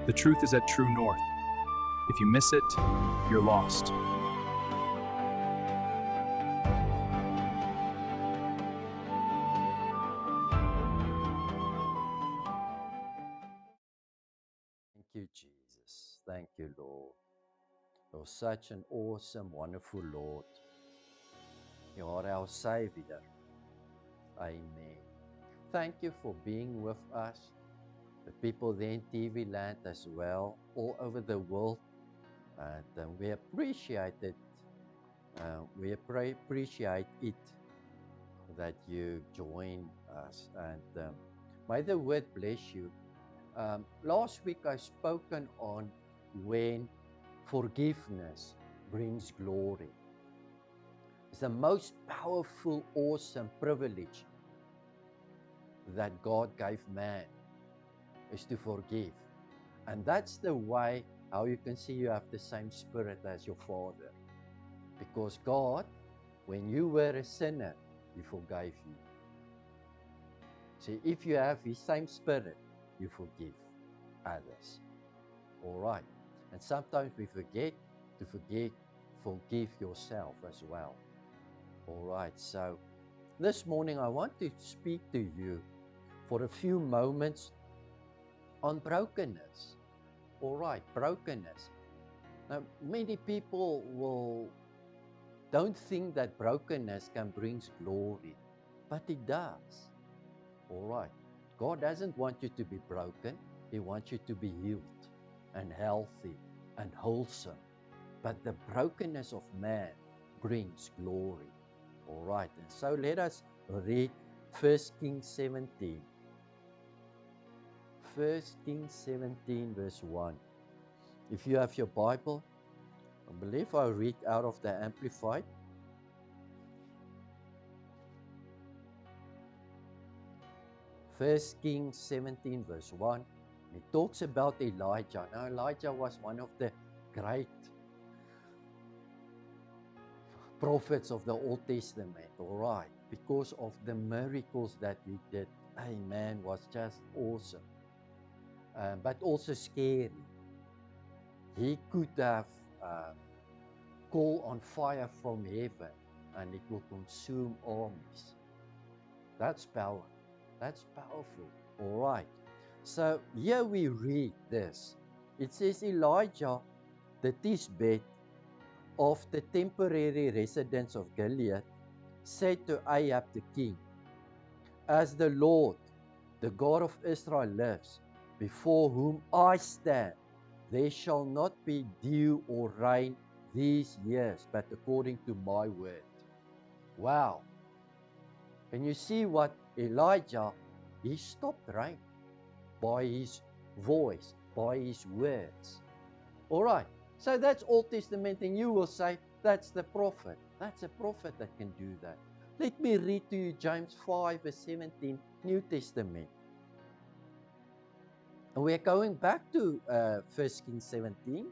The truth is at True North. If you miss it, you're lost. Thank you, Jesus. Thank you, Lord. You're such an awesome, wonderful Lord. You are our Savior. Amen. Thank you for being with us, the people there in TV land as well, all over the world. And we appreciate it. We appreciate it that you join us. And may the word bless you. Last week I spoken on when forgiveness brings glory. It's the most powerful, awesome privilege that God gave man is to forgive. And that's the way how you can see you have the same spirit as your Father. Because God, when you were a sinner, He forgave you. See, if you have His same spirit, you forgive others. All right. And sometimes we forget to forgive yourself as well. All right. So this morning I want to speak to you for a few moments on brokenness. All right, brokenness. Now, many people don't think that brokenness can bring glory, but it does. All right. God doesn't want you to be broken. He wants you to be healed and healthy and wholesome. But the brokenness of man brings glory. All right. And so let us read 1 Kings 17. 1 Kings 17 verse 1. If you have your Bible, I believe I'll read out of the Amplified. First Kings 17 verse 1. It talks about Elijah. Now Elijah was one of the great prophets of the Old Testament, all right, because of the miracles that he did. Amen, was just awesome, but also scary. He could have called on fire from heaven and it will consume armies. That's power. That's powerful. All right. So here we read this. It says Elijah, the Tishbite of the temporary residents of Gilead, said to Ahab the king, "As the Lord, the God of Israel lives, before whom I stand, there shall not be dew or rain these years, but according to my word." Wow. Can you see what Elijah, he stopped rain by his voice, by his words. All right. So that's Old Testament, and you will say, that's the prophet. That's a prophet that can do that. Let me read to you James 5 verse 17, New Testament. And we're going back to 1 Kings 17.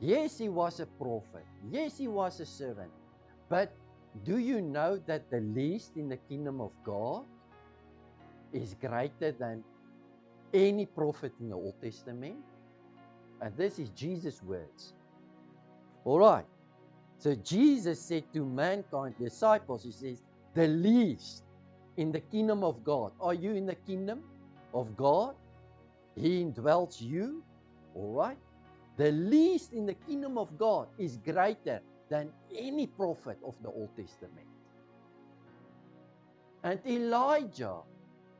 Yes, he was a prophet. Yes, he was a servant. But do you know that the least in the kingdom of God is greater than any prophet in the Old Testament? And this is Jesus' words. All right. So Jesus said to mankind, disciples, he says, the least in the kingdom of God. Are you in the kingdom of God? He indwells you. All right. The least in the kingdom of God is greater than any prophet of the Old Testament. And Elijah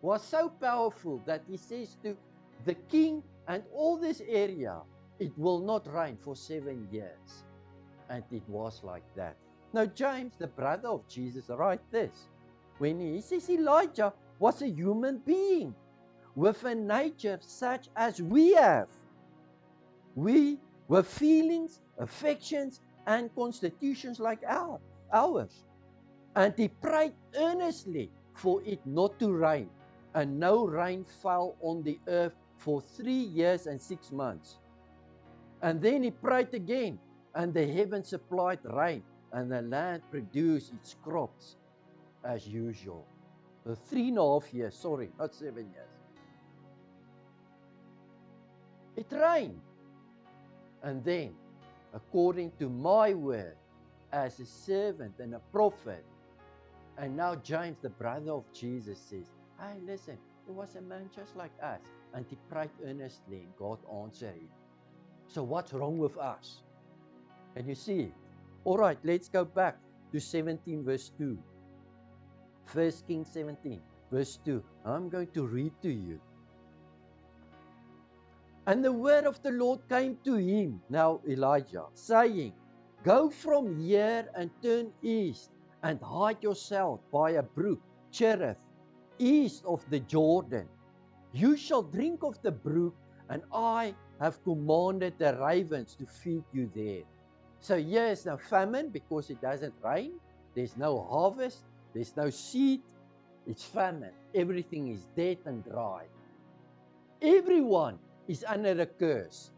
was so powerful that he says to the king and all this area, it will not rain for 7 years. And it was like that. Now James, the brother of Jesus, writes this. When he says Elijah was a human being with a nature such as we have. We with feelings, affections, and constitutions like ours. And he prayed earnestly for it not to rain. And no rain fell on the earth for 3 years and 6 months. And then he prayed again, and the heavens supplied rain, and the land produced its crops as usual. 3.5 years, sorry, not 7 years. It rained. And then, according to my word, as a servant and a prophet, and now James, the brother of Jesus, says, hey, listen, there was a man just like us. And he prayed earnestly, and God answered him. So what's wrong with us? Can you see it? All right, let's go back to 17 verse 2. 1 Kings 17 verse 2. I'm going to read to you. And the word of the Lord came to him, now Elijah, saying, go from here and turn east and hide yourself by a brook, Cherith, east of the Jordan. You shall drink of the brook, and I have commanded the ravens to feed you there. So here is no famine because it doesn't rain. There's no harvest. There's no seed. It's famine. Everything is dead and dry. Everyone is under the curse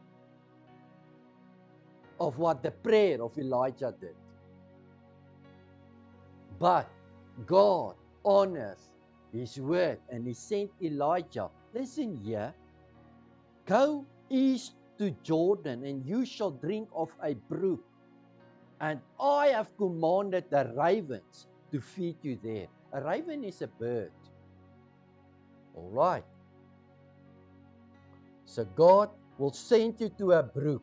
of what the prayer of Elijah did. But God honors his word, and he sent Elijah. Listen here. Go east to Jordan, and you shall drink of a brook. And I have commanded the ravens to feed you there. A raven is a bird. All right. So God will send you to a brook.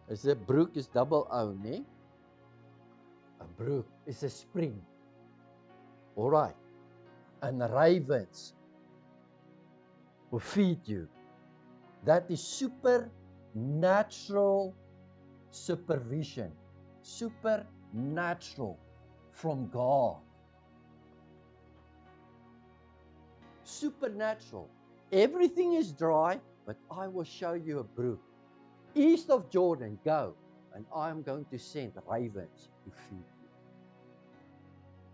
As a brook is double O, ne? A brook is a spring. All right. And the ravens will feed you. That is supernatural supervision. Supernatural from God. Supernatural. Everything is dry, but I will show you a brook. East of Jordan, go, and I am going to send ravens to feed you.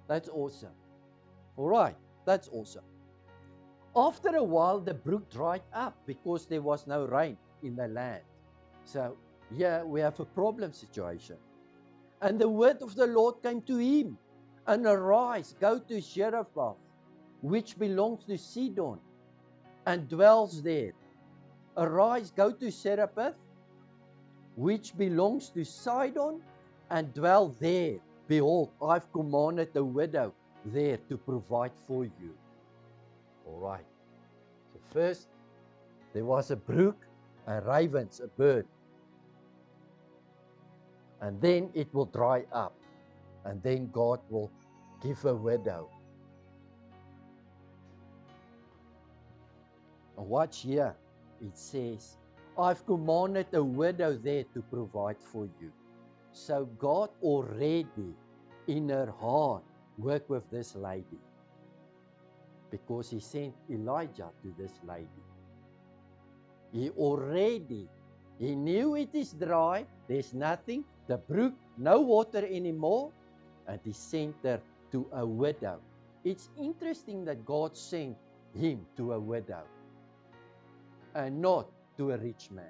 That's awesome. All right, that's awesome. After a while, the brook dried up because there was no rain in the land. So here we have a problem situation. And the word of the Lord came to him, and arise, go to Zarephath, which belongs to Sidon, and dwells there. Arise, go to Zarephath, which belongs to Sidon, and dwell there. Behold, I've commanded the widow there to provide for you. All right. So first, there was a brook, and ravens, a bird. And then it will dry up. And then God will give a widow. And watch here. It says, I've commanded a widow there to provide for you. So God already in her heart worked with this lady. Because he sent Elijah to this lady. He knew it is dry, there's nothing, the brook, no water anymore, and he sent her to a widow. It's interesting that God sent him to a widow and not to a rich man.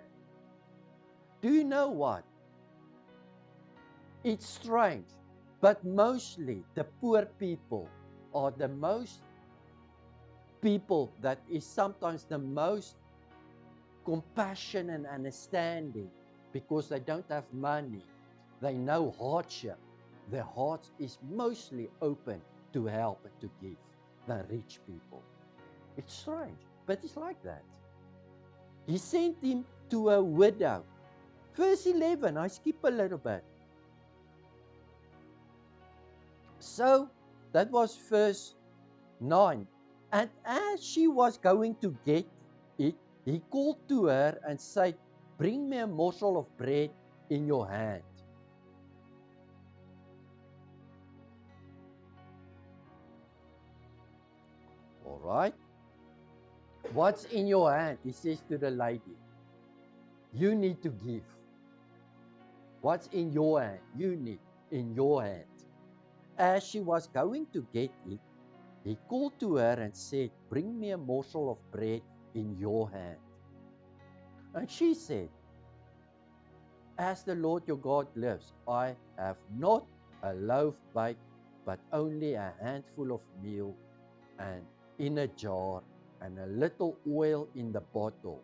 Do you know what? It's strange, but mostly the poor people are the most people that is sometimes the most compassion and understanding because they don't have money. They know hardship. Their heart is mostly open to help and to give than rich people. It's strange, but it's like that. He sent him to a widow. Verse 11, I skip a little bit. So, that was verse 9. And as she was going to get it, he called to her and said, bring me a morsel of bread in your hand. All right. What's in your hand? He says to the lady. You need to give. What's in your hand? You need in your hand. As she was going to get it, he called to her and said, bring me a morsel of bread in your hand. And she said, as the Lord your God lives, I have not a loaf baked, but only a handful of meal and in a jar and a little oil in the bottle.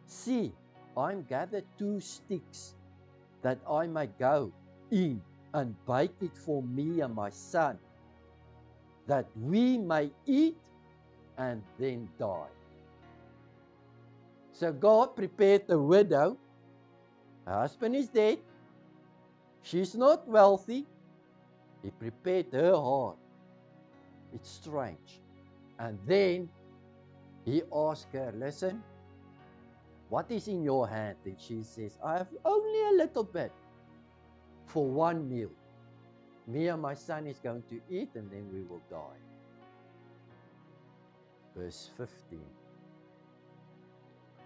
See, I'm gathered 2 sticks, that I may go in and bake it for me and my son, that we may eat and then die. So God prepared the widow. Her husband is dead. She's not wealthy. He prepared her heart. It's strange. And then he asked her, listen, what is in your hand? And she says, I have only a little bit for one meal. Me and my son is going to eat and then we will die. Verse 15.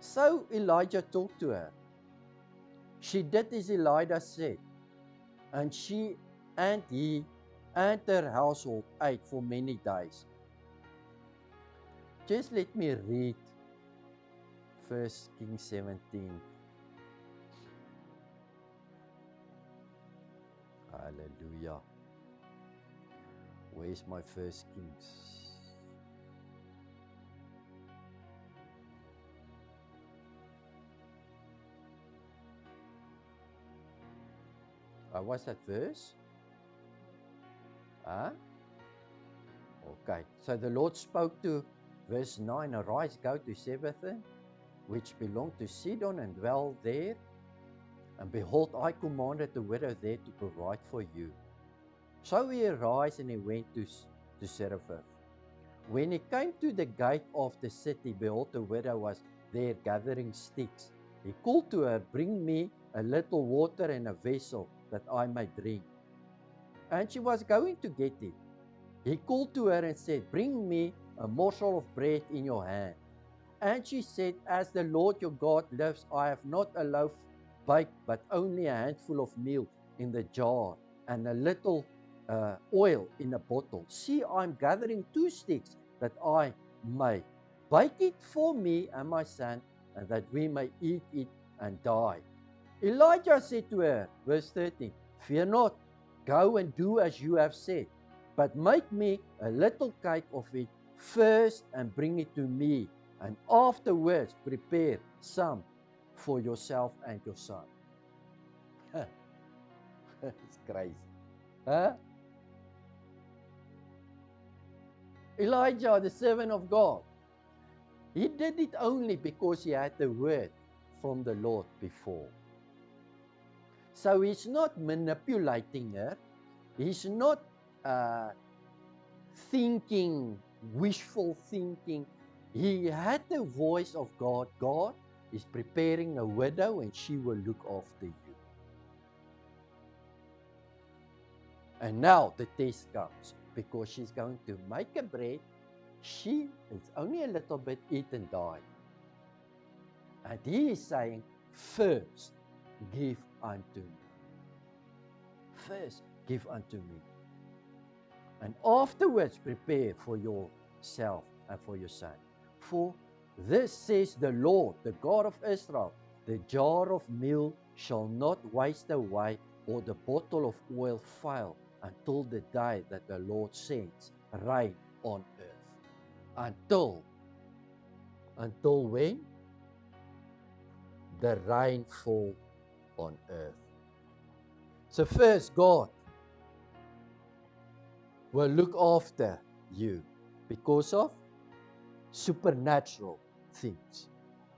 So Elijah talked to her. She did as Elijah said, and she and he and her household ate for many days. Just let me read 1 Kings 17. Hallelujah. Where's my 1 Kings? What's that verse? Okay. So the Lord spoke to verse 9, arise, go to Sepharvaim, which belonged to Sidon, and dwell there. And behold, I commanded the widow there to provide for you. So he arose and he went to Sepharvaim. When he came to the gate of the city, behold, the widow was there gathering sticks. He called to her, bring me a little water in a vessel, that I may drink. And she was going to get it. He called to her and said, bring me a morsel of bread in your hand. And she said, as the Lord your God lives, I have not a loaf baked, but only a handful of meal in the jar, and a little oil in a bottle. See, I'm gathering 2 sticks, that I may bake it for me and my son, and that we may eat it and die. Elijah said to her, verse 13, fear not, go and do as you have said, but make me a little cake of it first and bring it to me, and afterwards prepare some for yourself and your son. It's crazy. Huh? Elijah, the servant of God, he did it only because he had the word from the Lord before. So he's not manipulating her. He's not thinking, wishful thinking. He had the voice of God. God is preparing a widow and she will look after you. And now the test comes, because she's going to make a bread. It's only a little bit, eat and die. And he is saying, first give unto me. First give unto me. And afterwards prepare for yourself and for your son. For this says the Lord, the God of Israel, the jar of meal shall not waste away, or the bottle of oil fail, until the day that the Lord sends rain on earth. Until when? The rain fall on earth. So first, God will look after you because of supernatural things.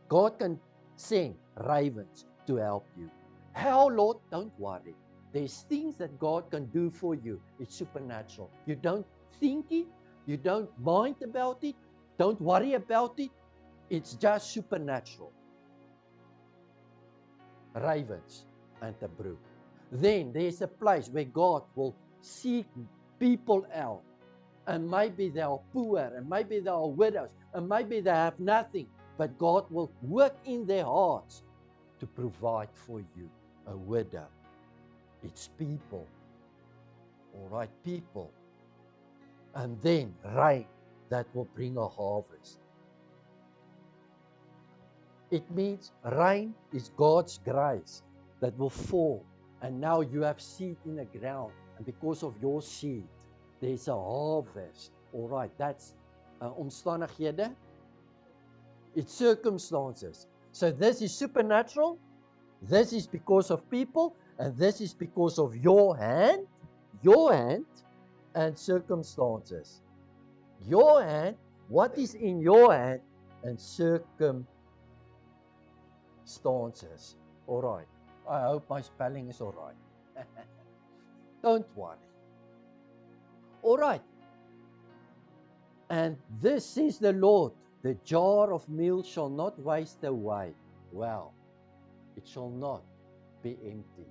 God can send ravens to help you. How, Lord? Don't worry. There's things that God can do for you. It's supernatural. You don't think it. You don't mind about it. Don't worry about it. It's just supernatural. Ravens and a brook. Then there's a place where God will seek people out. And maybe they are poor, and maybe they are widows, and maybe they have nothing. But God will work in their hearts to provide for you a widow. It's people. All right, people. And then rain that will bring a harvest. It means rain is God's grace that will fall. And now you have seed in the ground. And because of your seed, there's a harvest. All right, that's omstandighede It's circumstances. So this is supernatural, this is because of people, and this is because of your hand, and circumstances. Your hand, what is in your hand, and circumstances. All right. I hope my spelling is all right. Don't worry. All right. And this says the Lord, the jar of meal shall not waste away. Well, it shall not be empty,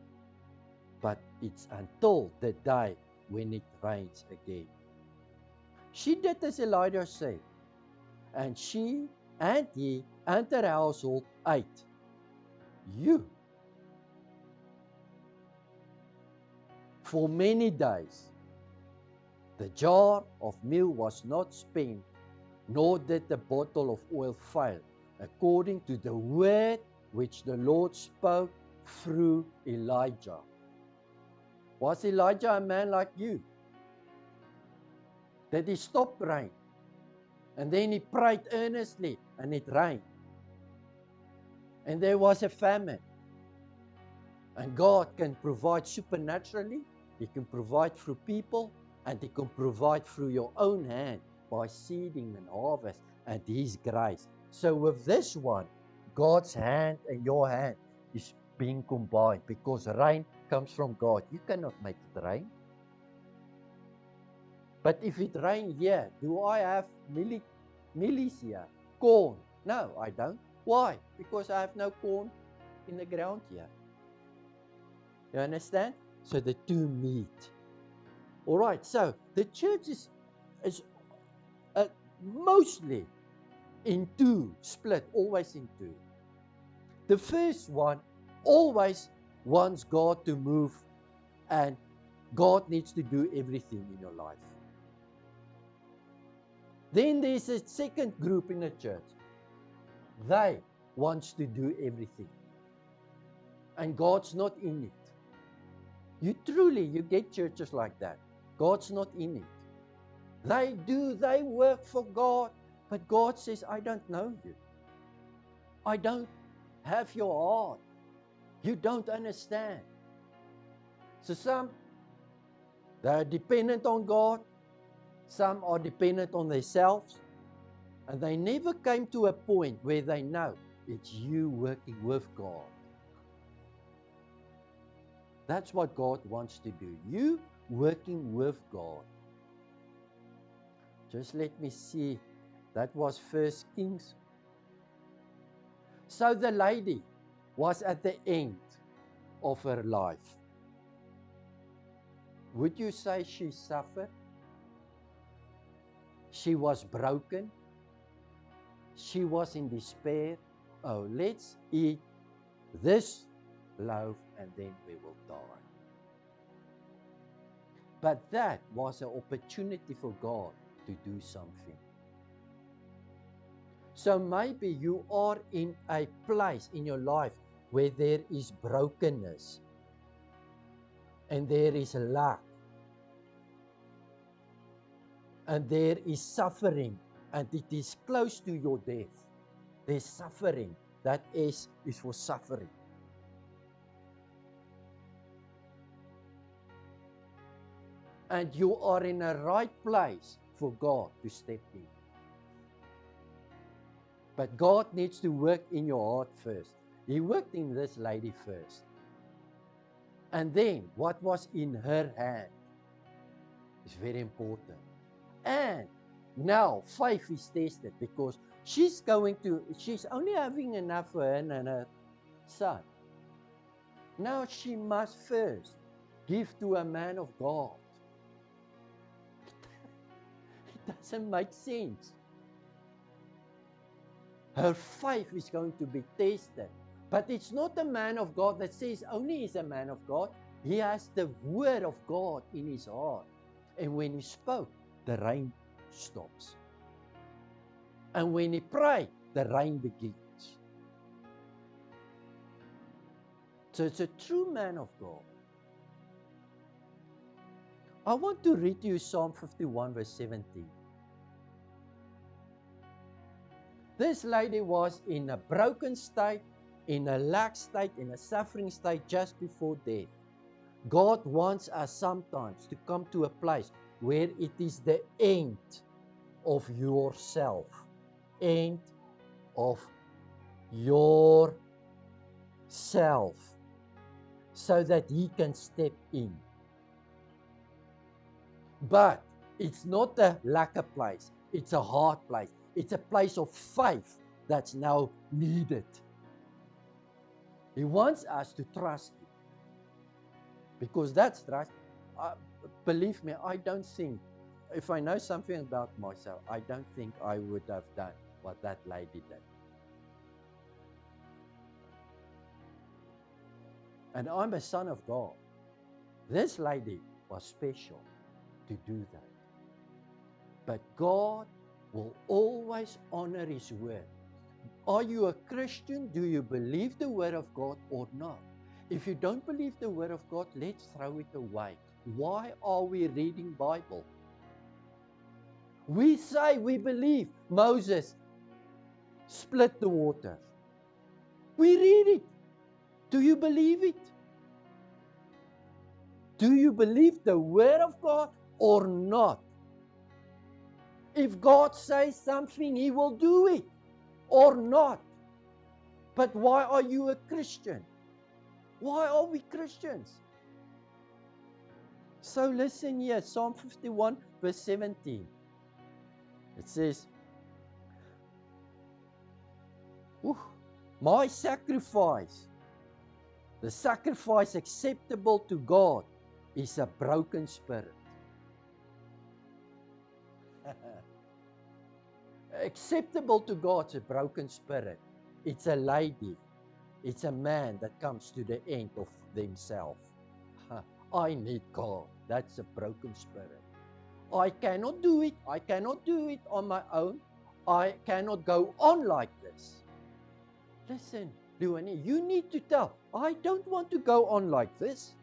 but it's until the day when it rains again. She did as Elijah said, and she and he and her household ate. You. For many days, the jar of meal was not spent, nor did the bottle of oil fail, according to the word which the Lord spoke through Elijah. Was Elijah a man like you? Did he stop rain? And then he prayed earnestly, and it rained. And there was a famine. And God can provide supernaturally. He can provide through people, and He can provide through your own hand by seeding and harvest and His grace. So with this one, God's hand and your hand is being combined, because rain comes from God. You cannot make it rain. But if it rains here, do I have millies here? Corn? No, I don't. Why? Because I have no corn in the ground here. You understand? So the two meet. All right, so the church is mostly in two, split, always in two. The first one always wants God to move, and God needs to do everything in your life. Then there's a second group in the church. They want to do everything, and God's not in it. You get churches like that. God's not in it. They work for God, but God says, I don't know you. I don't have your heart. You don't understand. So some, they're dependent on God. Some are dependent on themselves. And they never came to a point where they know it's you working with God. That's what God wants to do. You working with God. Just let me see. That was 1 Kings. So the lady was at the end of her life. Would you say she suffered? She was broken. She was in despair. Oh, let's eat this loaf and then we will die. But that was an opportunity for God to do something. So maybe you are in a place in your life where there is brokenness and there is lack and there is suffering, and it is close to your death. There's suffering. That is for suffering. And you are in a right place for God to step in. But God needs to work in your heart first. He worked in this lady first. And then what was in her hand is very important. And now faith is tested, because she's only having enough for her and her son. Now she must first give to a man of God. It doesn't make sense. Her faith is going to be tested. But it's not a man of God that says only he's a man of God. He has the word of God in his heart. And when he spoke, the rain stops. And when he prayed, the rain begins. So it's a true man of God. I want to read you Psalm 51 verse 17. This lady was in a broken state, in a lack state, in a suffering state just before death. God wants us sometimes to come to a place where it is the end of yourself, end of yourself, so that He can step in. But it's not a lack of place, it's a hard place. It's a place of faith that's now needed. He wants us to trust Him, because that's trust. Believe me, I don't think, if I know something about myself, I don't think I would have done what that lady did. And I'm a son of God. This lady was special to do that. But God will always honor His word. Are you a Christian? Do you believe the word of God or not? If you don't believe the word of God, let's throw it away. Why are we reading Bible? We say we believe Moses split the waters. We read it. Do you believe it? Do you believe the word of God or not? If God says something, He will do it or not. But why are you a Christian? Why are we Christians? So listen here, Psalm 51 verse 17. It says, my sacrifice, the sacrifice acceptable to God, is a broken spirit. Acceptable to God is a broken spirit. It's a lady. It's a man that comes to the end of themselves. I need God. That's a broken spirit. I cannot do it. I cannot do it on my own. I cannot go on like this. Listen, Luani, you need to tell, I don't want to go on like this.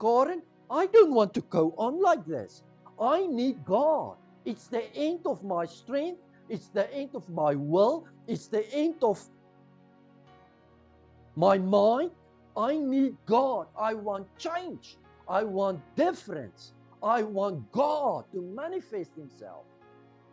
Karen, I don't want to go on like this. I need God. It's the end of my strength. It's the end of my will. It's the end of my mind. I need God. I want change. I want difference. I want God to manifest Himself.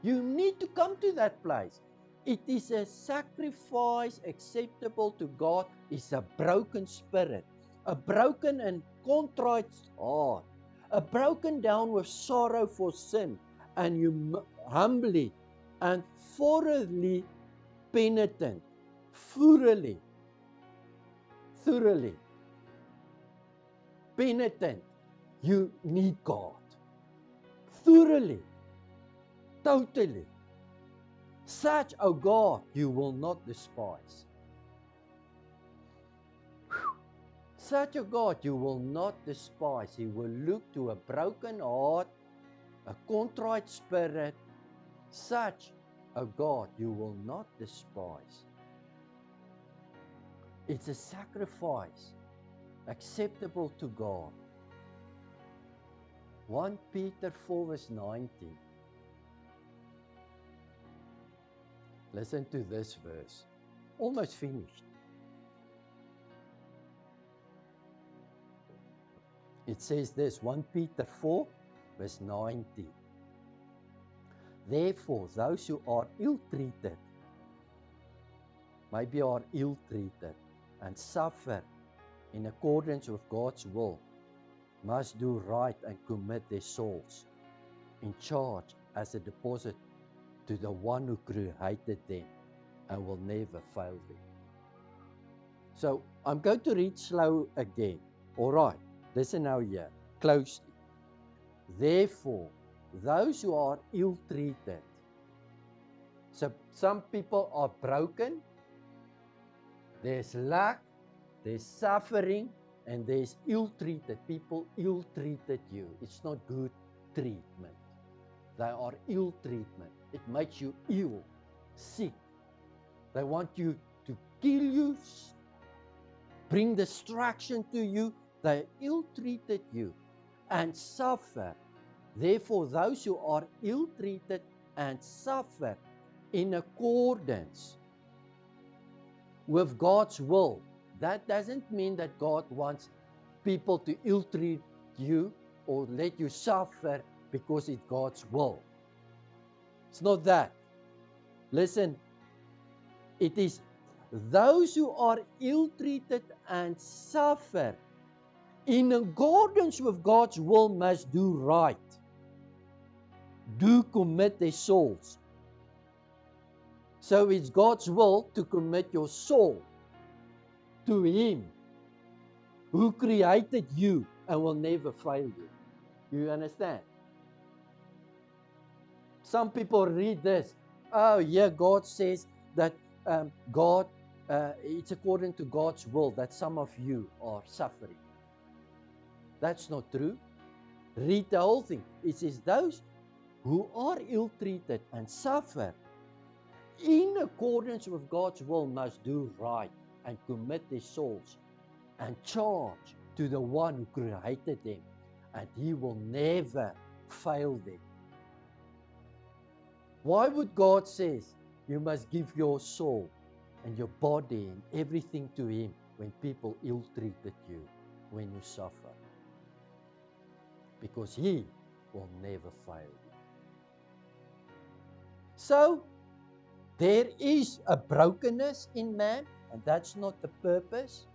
You need to come to that place. It is a sacrifice acceptable to God. It's a broken spirit, a broken and contrite heart, a broken down with sorrow for sin, and you humbly and thoroughly penitent, thoroughly penitent. You need God. Thoroughly, totally. Such a God you will not despise. Such a God you will not despise. He will look to a broken heart, a contrite spirit. Such a God you will not despise. It's a sacrifice acceptable to God. 1 Peter 4 verse 19. Listen to this verse. Almost finished. It says this, 1 Peter 4 verse 19. Therefore, those who are ill-treated, maybe are ill-treated and suffer in accordance with God's will, must do right and commit their souls in charge as a deposit to the one who created them and will never fail them. So I'm going to read slow again. All right, listen now here, closely. Therefore, those who are ill-treated. So some people are broken, there's lack, there's suffering, and there's ill-treated. People ill-treated you. It's not good treatment. They are ill-treatment. It makes you ill, sick. They want you to kill you, bring destruction to you. They ill-treated you and suffer. Therefore, those who are ill-treated and suffer in accordance with God's will. That doesn't mean that God wants people to ill-treat you or let you suffer because it's God's will. It's not that. Listen, it is those who are ill-treated and suffer in accordance with God's will must do right. Do commit their souls. So it's God's will to commit your soul to Him who created you and will never fail you. You understand? Some people read this. Oh, yeah, God says that it's according to God's will that some of you are suffering. That's not true. Read the whole thing. It says those who are ill-treated and suffer in accordance with God's will must do right and commit their souls and charge to the one who created them, and He will never fail them. Why would God say you must give your soul and your body and everything to Him when people ill-treated you, when you suffer? Because He will never fail you. So, there is a brokenness in man, and that's not the purpose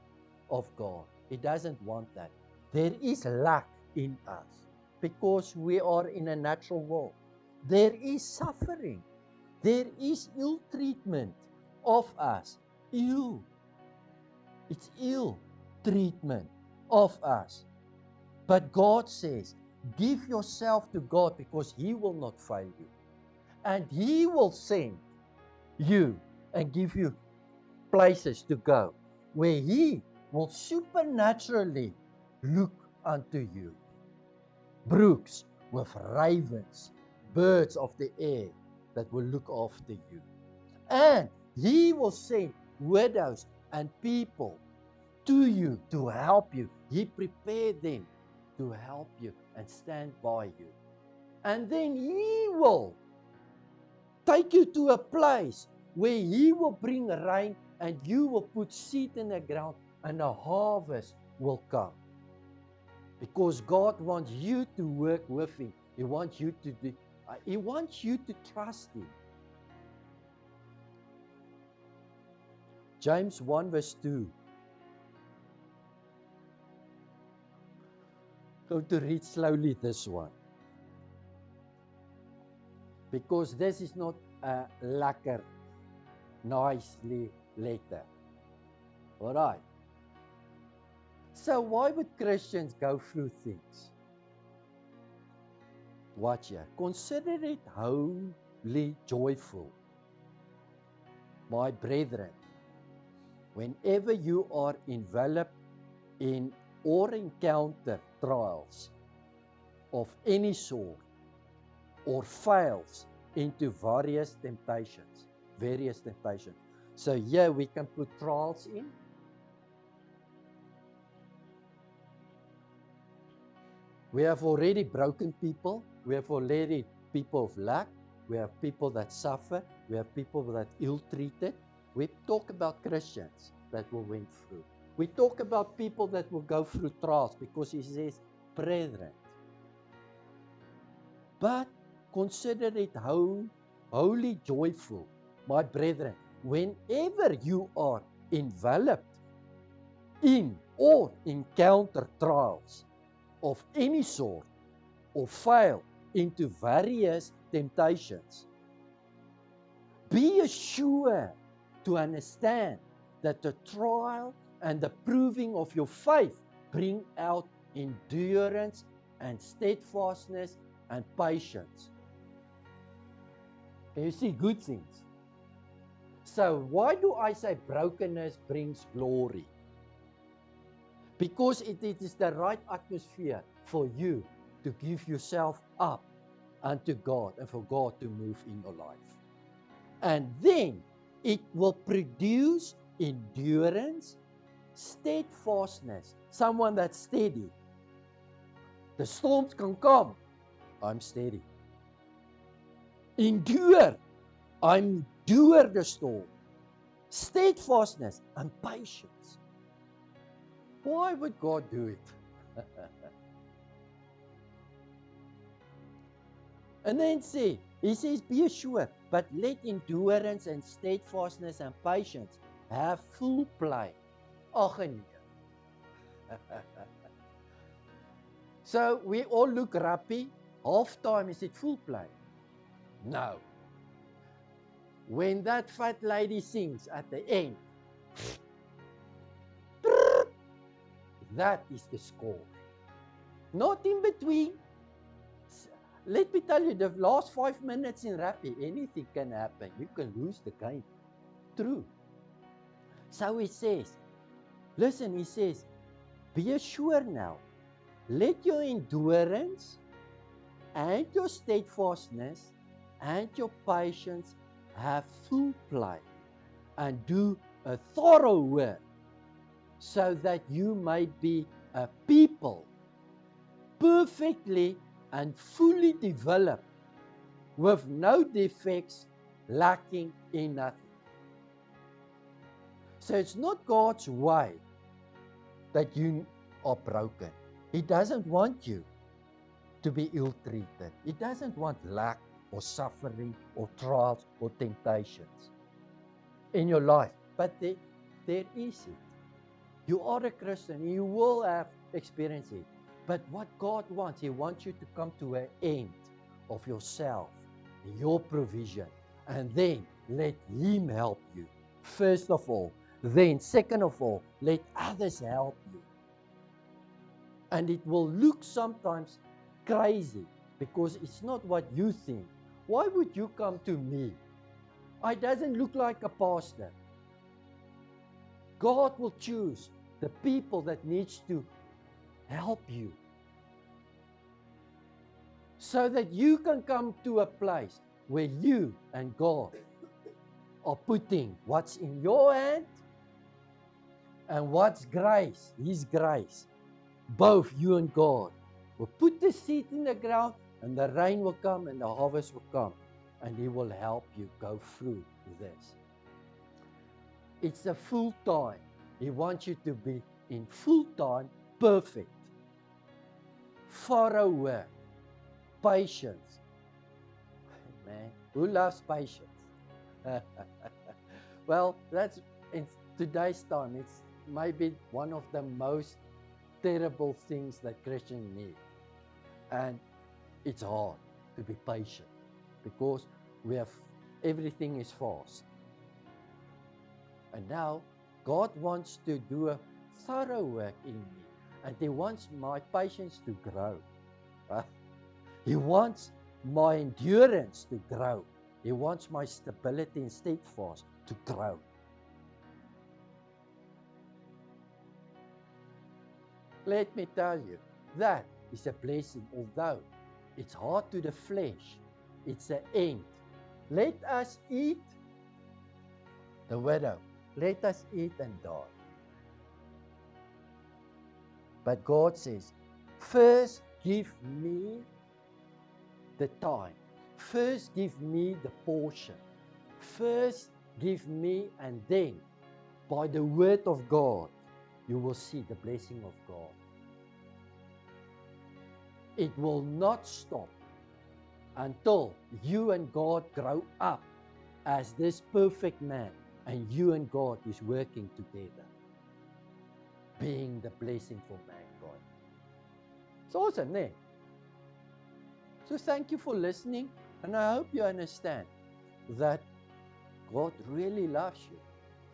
of God. He doesn't want that. There is lack in us because we are in a natural world. There is suffering. There is ill treatment of us. It's ill treatment of us. But God says, give yourself to God because He will not fail you. And He will send you and give you places to go where He will supernaturally look unto you. Brooks with ravens, birds of the air that will look after you. And He will send widows and people to you to help you. He prepared them to help you and stand by you. And then He will take you to a place where He will bring rain and you will put seed in the ground and a harvest will come. Because God wants you to work with Him. He wants you to trust Him. James 1 verse 2. Going to read slowly this one. Because this is not a lekker, nicely letter. Alright. So why would Christians go through things? Watch here. Consider it wholly joyful, my brethren, whenever you are enveloped in or encounter trials of any sort, or fails into various temptations. So here we can put trials in. We have already broken people. We have already people of lack. We have people that suffer. We have people that ill-treated. We talk about Christians that will went through. We talk about people that will go through trials because He says, brethren. But consider it wholly joyful, my brethren, whenever you are enveloped in or encounter trials of any sort or fail into various temptations. Be assured to understand that the trial and the proving of your faith bring out endurance and steadfastness and patience. Can you see good things? So why do I say brokenness brings glory? Because it is the right atmosphere for you to give yourself up unto God and for God to move in your life. And then it will produce endurance, steadfastness, someone that's steady. The storms can come, I'm steady. Endure, I'm deur the storm. Steadfastness and patience. Why would God do it? And then he says, be assured, but let endurance and steadfastness and patience have full play. Ag nee. So we all look rappy. Half time, is it full play? No. When that fat lady sings at the end, that is the score. Not in between. Let me tell you, the last 5 minutes in rugby, anything can happen. You can lose the game. True. So he says, listen, he says, be assured now. Let your endurance and your steadfastness and your patience have full play, and do a thorough work, so that you may be a people perfectly and fully developed, with no defects, lacking in nothing. So it's not God's way that you are broken. He doesn't want you to be ill-treated. He doesn't want lack or suffering or trials or temptations in your life. But there is it. You are a Christian. You will have experienced it. But what God wants, He wants you to come to an end of yourself, your provision, and then let Him help you. First of all. Then, second of all, let others help you. And it will look sometimes crazy because it's not what you think. Why would you come to me? I doesn't look like a pastor. God will choose the people that needs to help you, so that you can come to a place where you and God are putting what's in your hand and what's grace, His grace. Both you and God will put the seed in the ground, and the rain will come and the harvest will come, and He will help you go through this. It's a full time. He wants you to be in full time, perfect, thorough work, patience. Man, who loves patience? Well, that's in today's time. It's maybe one of the most terrible things that Christians need. And it's hard to be patient because everything is fast. And now God wants to do a thorough work in me, and He wants my patience to grow. He wants my endurance to grow. He wants my stability and steadfast to grow. Let me tell you, that is a blessing, although it's hard to the flesh. It's an end. Let us eat, the widow, let us eat and die. But God says, first give me the time. First give me the portion. First give me, and then by the word of God, you will see the blessing of God. It will not stop until you and God grow up as this perfect man, and you and God is working together, being the blessing for mankind. It's awesome, eh? So thank you for listening, and I hope you understand that God really loves you,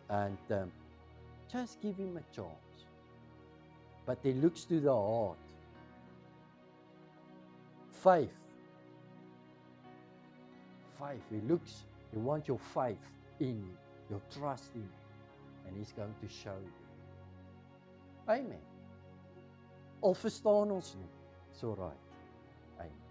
and just give Him a chance. But He looks to the heart. Faith. He wants your faith in you, your trust in you, and He's going to show you. Amen. Al verstaan ons nie, it's all right. Amen.